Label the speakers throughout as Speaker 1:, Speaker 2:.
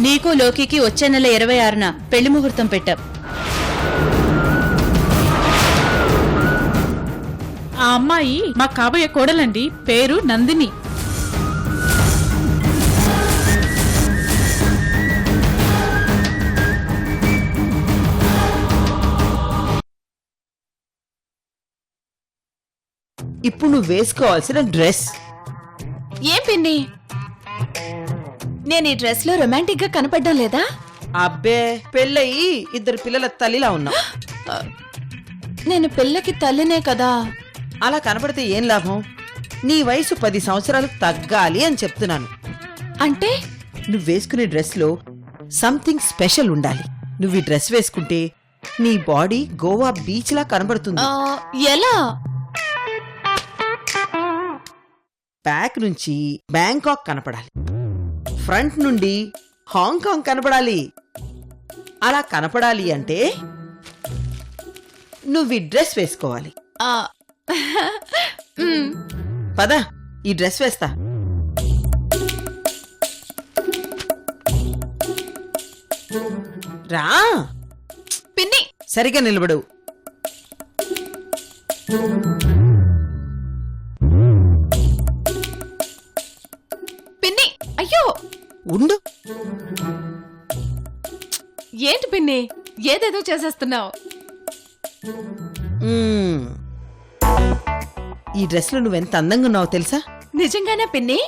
Speaker 1: నీకు లోకికి వచ్చే నెల 26న పెళ్లి ముహూర్తం పెట్టాం.
Speaker 2: ఆ అమ్మాయి మా కాబోయే కోడలండి. పేరు నందిని.
Speaker 3: ఇప్పుడు నువ్వు వేసుకోవాల్సిన డ్రెస్.
Speaker 4: ఏం పిన్ని, నేను ఈ డ్రెస్ లో రొమాంటిక్ గా కనపడ్డం లేదా?
Speaker 3: అబ్బే, పెళ్ళయి 2 పిల్లల తల్లిలా ఉన్నావు.
Speaker 4: నేను పిల్లకి తల్లినే కదా.
Speaker 3: అలా కనపడితే ఏం లాభం? నీ వయసు 10 సంవత్సరాలకు తగ్గాలి అని చెప్తున్నాను.
Speaker 4: అంటే
Speaker 3: నువ్వు వేసుకునే డ్రెస్ లో సంథింగ్ స్పెషల్ ఉండాలి. నువ్వు ఈ డ్రెస్ వేసుకుంటే నీ బాడీ గోవా బీచ్ లా కనబడుతుంది.
Speaker 4: ఎలా?
Speaker 3: బ్యాక్ నుంచి బ్యాంకాక్ కనపడాలి, ఫ్రంట్ నుండి హాంకాంగ్ కనపడాలి. అలా కనపడాలి అంటే నువ్వు ఈ డ్రెస్ వేసుకోవాలి. పద, ఈ డ్రెస్ వేస్తా. రా
Speaker 4: పిన్ని,
Speaker 3: సరిగా నిలబడు.
Speaker 4: పిన్ని, అయ్యో
Speaker 3: ఉండు.
Speaker 4: ఏంటి పిన్ని, ఏదేదో చేసేస్తున్నావు?
Speaker 3: ఈ డ్రెస్ లో నువ్వెంత అందంగా ఉన్నావో తెలుసా?
Speaker 4: నిజంగానే పిన్ని?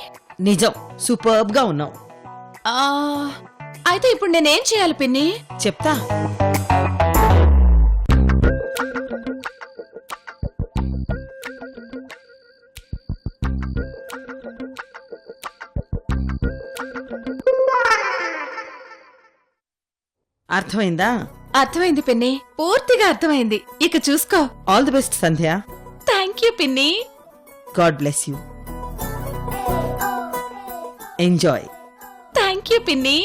Speaker 3: నిజం, సూపర్బ్ గా ఉన్నావు.
Speaker 4: అయితే ఇప్పుడు నేనేం చేయాలి పిన్ని?
Speaker 3: చెప్తా. అర్థమైందా?
Speaker 4: అర్థమైంది పిన్ని, పూర్తిగా అర్థమైంది. ఇక చూసుకో.
Speaker 3: All the best Sandhya.
Speaker 4: Thank you పిన్ని.
Speaker 3: God bless you. Enjoy.
Speaker 4: Thank you పిన్ని.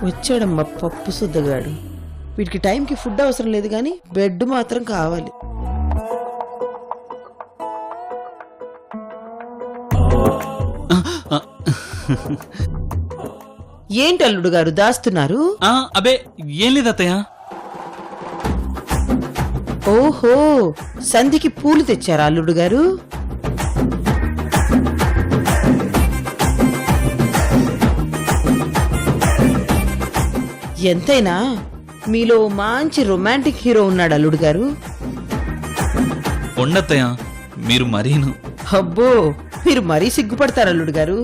Speaker 3: వచ్చాడమ్మా పప్పు సుద్దగాడు. వీటికి టైంకి ఫుడ్ అవసరం లేదు కానీ బెడ్ మాత్రం కావాలి. ఏంటి అల్లుడు గారు దాస్తున్నారు?
Speaker 5: అబే ఏం లేదు అత్తయ్య.
Speaker 3: ఓహో, సంధికి పూలు తెచ్చారా అల్లుడు గారు? ఎంతైనా మీలో మంచి రొమాంటిక్ హీరో ఉన్నాడు అల్లుడు గారు.
Speaker 5: ఉండత్తయ్య, మీరు మరీను.
Speaker 3: అబ్బో, మీరు మరీ సిగ్గుపడతారు అల్లుడు గారు.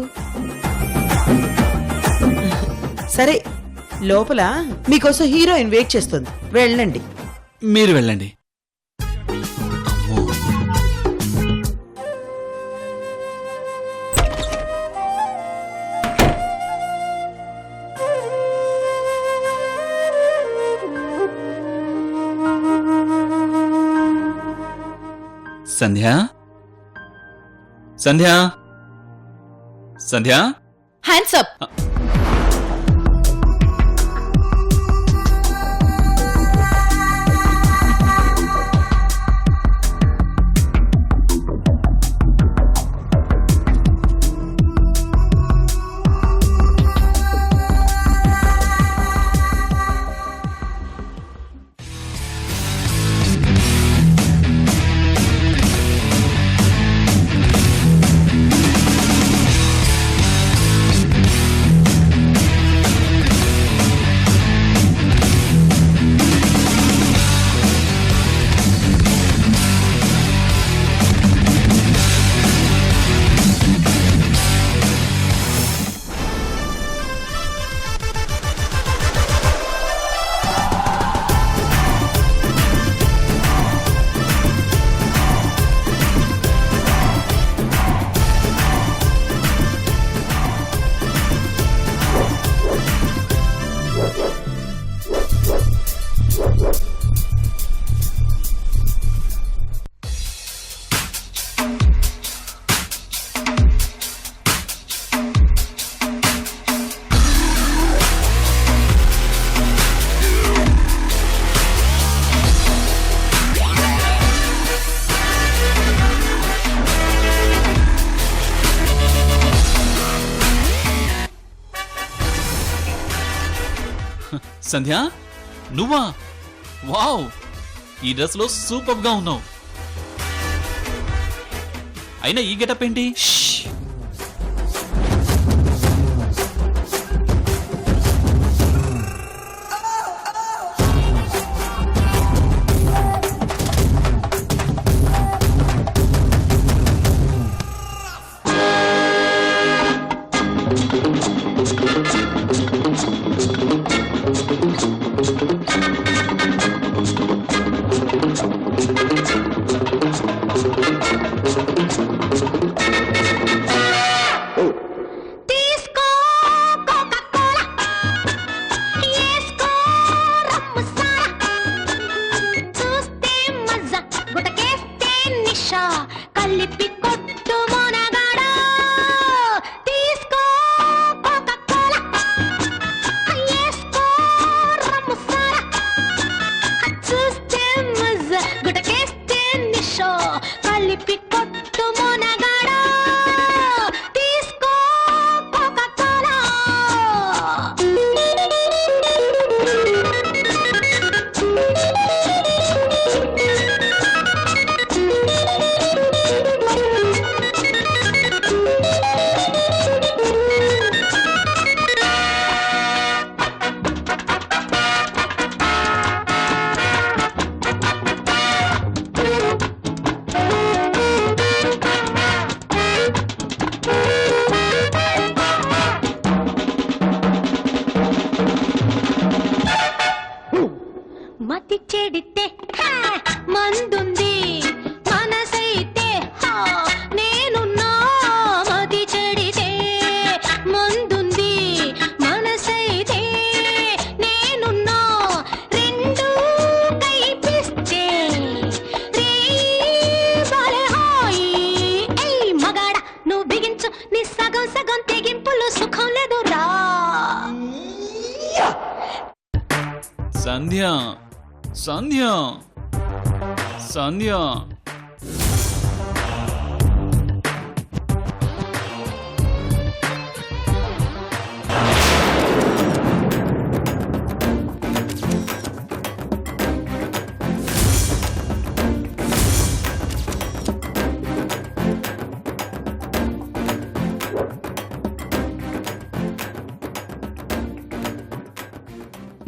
Speaker 3: సరే, లోపల మీకోసం హీరోయిన్ వెయిట్ చేస్తుంది, వెళ్ళండి.
Speaker 5: మీరు వెళ్ళండి. సంధ్యా, సంధ్యా, సంధ్యా,
Speaker 4: హ్యాండ్స్ అప్.
Speaker 5: సంధ్య నువ్వా? వావ్, ఈ డ్రెస్ లో సూపర్ గా ఉన్నావు. అయినా ఈ గెటప్ ఏంటి?
Speaker 6: తీసుకో కోకా-కోలా, ఏసుకో రమ్ము సారా, చూస్తే మజా, గుటకేస్తే నిషా, కలిపి కొట్టు మొనగాడా. తీసుకో కోకా-కోలా, ఏసుకో రమ్ము సారా, చూస్తే మజా, గుటకేస్తే నిషా, కలిపి కొట్టు మొనగాడా. తీసుకో కోకా-కోలా. మతి చెడితే హా, మందుంది, మనసైతే హా, నేనున్నా. మతి చెడితే మందుంది, మనసైతే నేనున్నా. రెండు కైపిస్తే రే బాలే హాయి. ఏయ్ మగాడ నువ్వు బిగించు, నీ సగం సగం తెగింపులు సుఖం లేదు రా.
Speaker 5: సంధ్య సంధ్య సంధ్య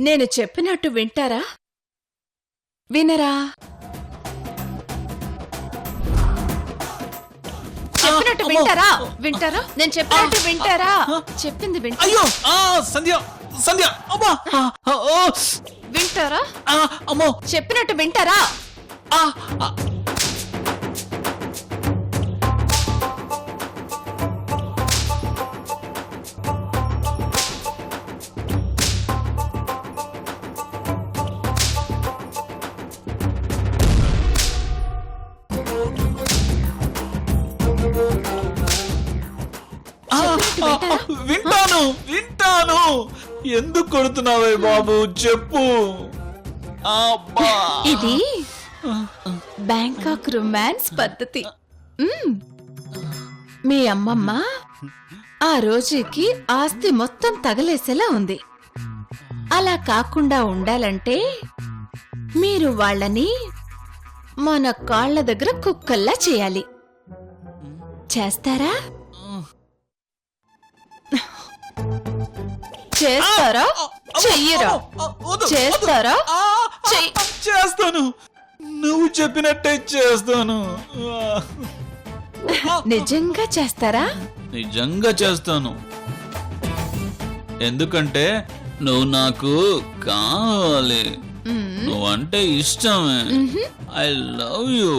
Speaker 4: నేను చెప్పినట్టు వింటారా వినరా? చెప్పినట్టు వింటారా వింటారా? నేను చెప్పినట్టు వింటారా? చెప్పింది వింటారా?
Speaker 5: అయ్యో సంధ్య సంధ్య అమ్మా ఓ
Speaker 4: వింటారా?
Speaker 5: అమ్మో
Speaker 4: చెప్పినట్టు వింటారా?
Speaker 5: ఆ వింటాను వింటాను. ఎందుకు కొడుతున్నావే బాబు చెప్పు. అబ్బా
Speaker 4: ఇది బ్యాంకాక్ రొమాన్స్ పద్ధతి. మీ అమ్మమ్మ ఆ రోజుకి ఆస్తి మొత్తం తగలేసేలా ఉంది. అలా కాకుండా ఉండాలంటే మీరు వాళ్ళని మన కాళ్ళ దగ్గర కుక్కల్లా చేయాలి. చేస్తారా? చేస్తారా? చెయ్యరా? చేస్తారా?
Speaker 5: చేస్తాను, నువ్వు చెప్పినట్టే చేస్తాను.
Speaker 4: నిజంగా చేస్తారా?
Speaker 5: నిజంగా చేస్తాను. ఎందుకంటే నువ్వు నాకు కావాలి. నువ్వంటే ఇష్టమే. I love you.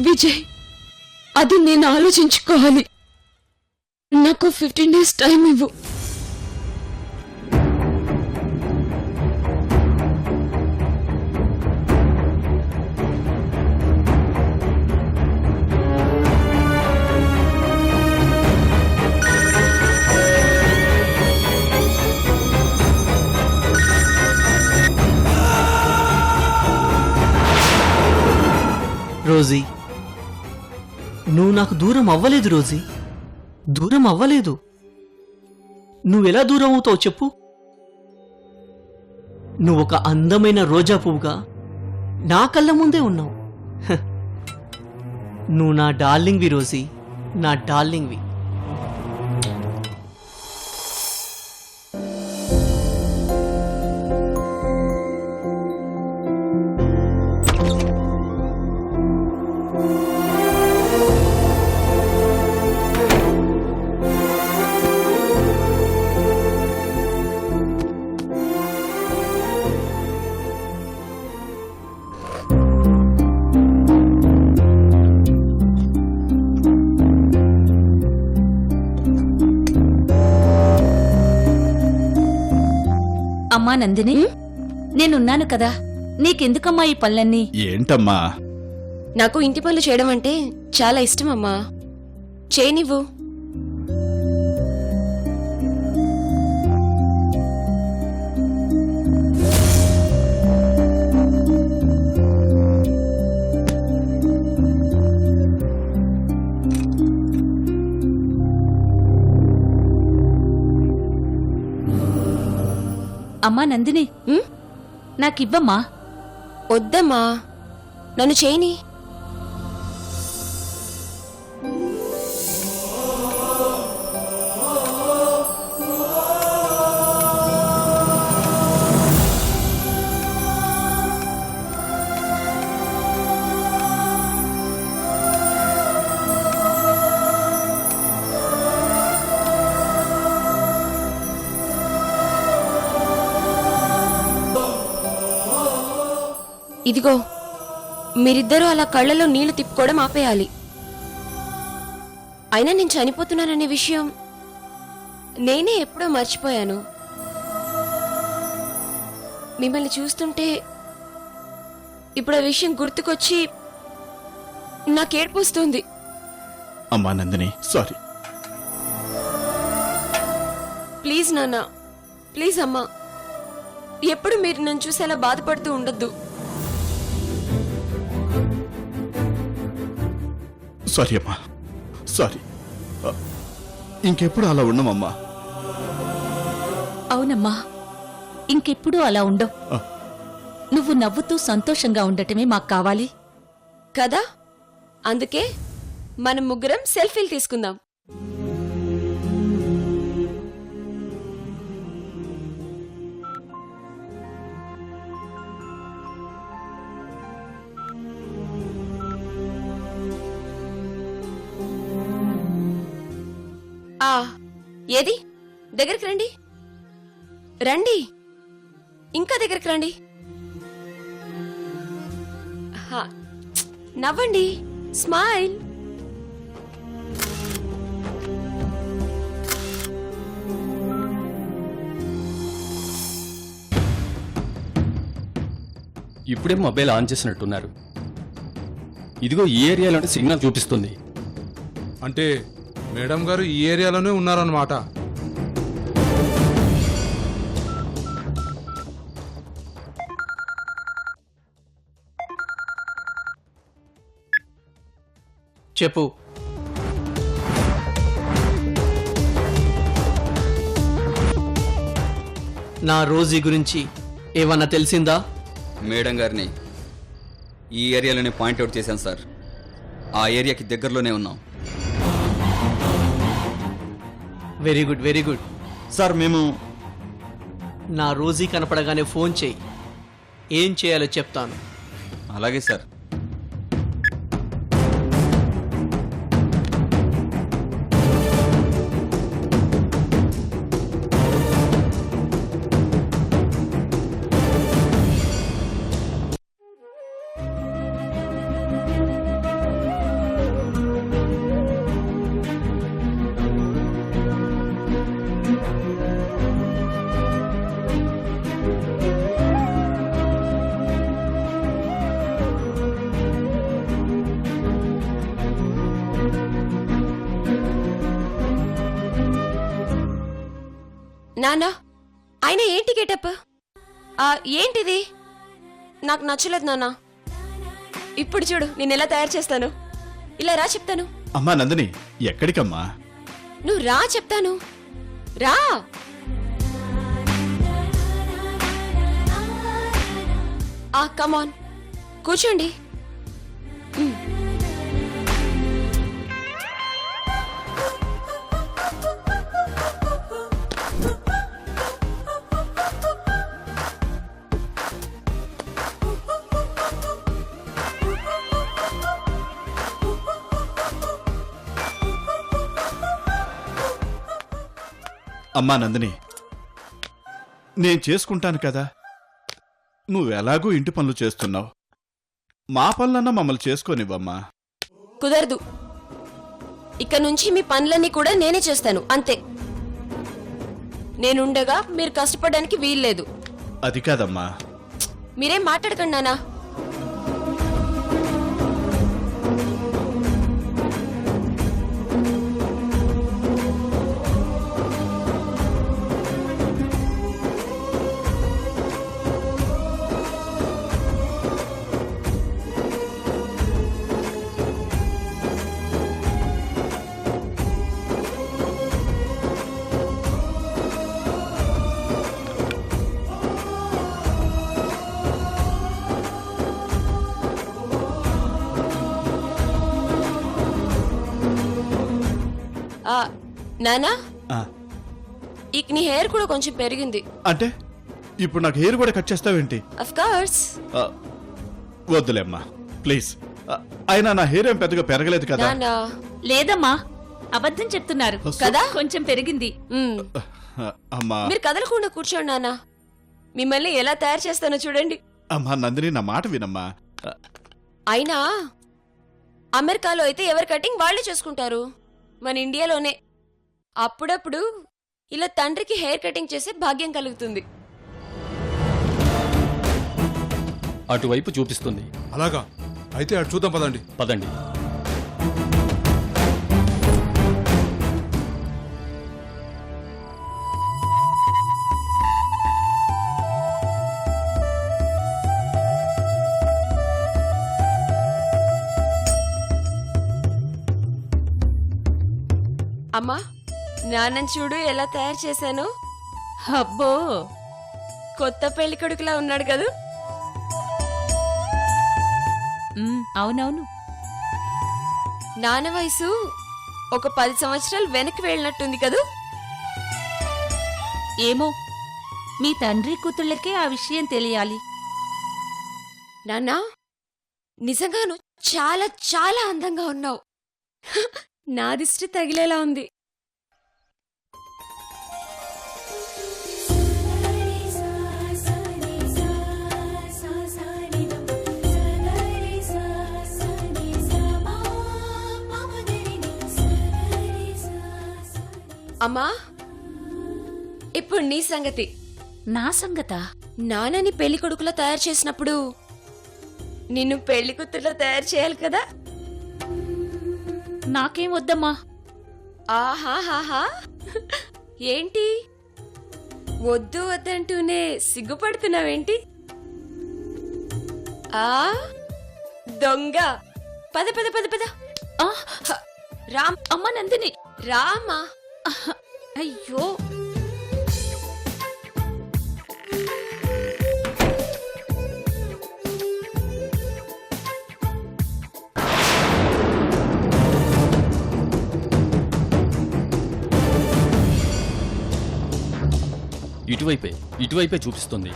Speaker 7: విజయ్, అది నేను ఆలోచించుకోవాలి. నాకు 15 days టైం ఇవ్వు.
Speaker 8: రోజీ, నువ్వు నాకు దూరం అవ్వలేదు రోజీ, దూరం అవ్వలేదు. నువ్వెలా దూరం అవుతావు చెప్పు? నువ్వొక అందమైన రోజా పువ్వుగా నా కళ్ళ ముందే ఉన్నావు. హ. నువ్వు నా డార్లింగ్వి రోజీ, నా డార్లింగ్వి.
Speaker 1: అమ్మా నందిని, నేనున్నాను కదా, నీకెందుకమ్మా ఈ పనులన్నీ?
Speaker 5: ఏంటమ్మా?
Speaker 7: నాకు ఇంటి పనులు చేయడం అంటే చాలా ఇష్టం అమ్మా. చేయనివ్వు.
Speaker 1: అమ్మా నందిని, నాకివ్వమ్మా.
Speaker 7: వద్దమ్మా, నన్ను చేయని. ఇదిగో, మీరిద్దరూ అలా కళ్ళలో నీళ్లు తిప్పుకోవడం ఆపేయాలి. అయినా నేను చనిపోతున్నాననే విషయం నేనే ఎప్పుడో మర్చిపోయాను. మిమ్మల్ని చూస్తుంటే ఇప్పుడు ఆ విషయం గుర్తుకొచ్చి నాకేడ్పు వస్తుంది.
Speaker 5: అమ్మా నందిని, సారీ.
Speaker 7: ప్లీజ్ నాన్న, ప్లీజ్ అమ్మా, ఎప్పుడు మీరు నన్ను చూసి అలా బాధపడుతూ ఉండొద్దు.
Speaker 5: సారీ అమ్మా, సారీ. ఇంకెప్పుడు అలా ఉండమమ్మా.
Speaker 1: అవునమ్మా, ఇంకెప్పుడూ అలా ఉండవు. నువ్వు నవ్వుతూ సంతోషంగా ఉండటమే మాకు కావాలి
Speaker 7: కదా, అందుకే మనం ముగ్గురం సెల్ఫీలు తీసుకుందాం. ఏది, దగ్గరికి రండి, రండి, ఇంకా దగ్గరికి రండి. నవ్వండి, స్మైల్.
Speaker 9: ఇప్పుడే మొబైల్ ఆన్ చేసినట్టున్నారు. ఇదిగో ఈ ఏరియాలోనే సిగ్నల్ చూపిస్తుంది.
Speaker 10: అంటే మేడం గారు ఈ ఏరియాలోనే ఉన్నారన్నమాట.
Speaker 8: చెప్పు. నా రోజీ గురించి ఏమన్నా తెలిసిందా?
Speaker 11: మేడం గారిని ఈ ఏరియాలోనే పాయింట్అవుట్ చేశాను సార్. ఆ ఏరియాకి దగ్గరలోనే ఉన్నాం.
Speaker 8: Very good, very good.
Speaker 11: Sir మేము
Speaker 8: నా రోజీ కనపడగానే ఫోన్ చేయి, ఏం చేయాలో చెప్తాను.
Speaker 11: అలాగే సార్.
Speaker 7: నానా ఆయన ఏంటి గెటప్? ఏంటిది? నాకు నచ్చలేదు నానా. ఇప్పుడు చూడు నేను ఎలా తయారు చేస్తాను. ఇలా రా చెప్తాను.
Speaker 10: అమ్మా నందిని, ఎక్కడికమ్మా?
Speaker 7: నువ్వు రా చెప్తాను. రా. కమాన్ కూర్చోండి.
Speaker 10: అమ్మా నందిని, నేను చేసుకుంటాను కదా. నువ్వెలాగూ ఇంటి పనులు చేస్తున్నావు, మా పనులన్నా మమ్మల్ని చేసుకోనివ్వమ్మా.
Speaker 7: కుదరదు. ఇక నుంచి మీ పనులన్నీ కూడా నేనే చేస్తాను, అంతే. నేనుండగా మీరు కష్టపడడానికి వీల్లేదు.
Speaker 10: అది కాదమ్మా.
Speaker 7: మీరేం మాట్లాడకండి నానా. నానా,
Speaker 10: ఆ,
Speaker 7: ఇక నీ హెయిర్ కూడా కొంచెం పెరిగింది.
Speaker 10: అంటే ఇప్పుడు నాకు హెయిర్ కూడా కట్ చేస్తావేంటి?
Speaker 7: Of course.
Speaker 10: వద్దులేమ్మా ప్లీజ్. అయినా నా హెయిర్ ఏం పెద్దగా పెరగలేదు కదా.
Speaker 7: నానా
Speaker 1: లేదమ్మా, అబద్ధం చెప్తున్నారు
Speaker 7: కదా.
Speaker 1: కొంచెం పెరిగింది.
Speaker 10: అమ్మా
Speaker 7: మీరు కదలకుండా కూర్చోండి నానా. మిమ్మల్ని ఎలా తయారు చేస్తానో చూడండి.
Speaker 10: అమ్మా నందిని, నా మాట వినమ్మా.
Speaker 7: అయినా అమెరికాలో అయితే ఎవరి కటింగ్ వాళ్ళే చేసుకుంటారు. మన ఇండియాలోనే అప్పుడప్పుడు ఇలా తండ్రికి హెయిర్ కటింగ్ చేసే భాగ్యం కలుగుతుంది.
Speaker 9: అటువైపు చూపిస్తుంది.
Speaker 10: అలాగా అయితే అటు చూద్దాం పదండి.
Speaker 9: పదండి.
Speaker 7: అమ్మా, నాన్నని చూడు ఎలా తయారు చేశాను.
Speaker 1: అబ్బో,
Speaker 7: కొత్త పెళ్లి కొడుకులా ఉన్నాడు కదా.
Speaker 1: అవునవును.
Speaker 7: నాన్న వయసు ఒక 10 సంవత్సరాలు వెనక్కి వెళ్ళినట్టుంది కదూ.
Speaker 1: ఏమో, మీ తండ్రి కూతుళ్ళకే ఆ విషయం తెలియాలి.
Speaker 7: నాన్నా, నిజంగాను చాలా చాలా అందంగా ఉన్నావు. నా దిష్టి తగిలేలా ఉంది. అమ్మా, ఇప్పుడు నీ సంగతి.
Speaker 1: నా సంగతా?
Speaker 7: నాన్నని పెళ్లి కొడుకులా తయారు చేసినప్పుడు నిన్ను పెళ్లి కూతురులా తయారు చేయాలి కదా.
Speaker 1: నాకేం వద్దమ్మా.
Speaker 7: ఆహాహాహా, ఏంటి వద్దు వద్దంటూనే సిగ్గుపడుతున్నావేంటి? దొంగ, పద పద పద పద. రామ్.
Speaker 1: అమ్మ నందిని,
Speaker 7: రామా.
Speaker 1: అయ్యో,
Speaker 9: ఇటువైపే చూపిస్తుంది.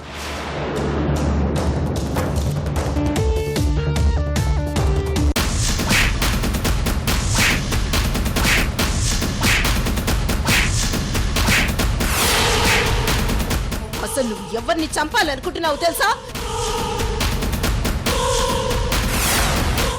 Speaker 3: అసలు నువ్వు ఎవరిని చంపాలనుకుంటున్నావు తెలుసా?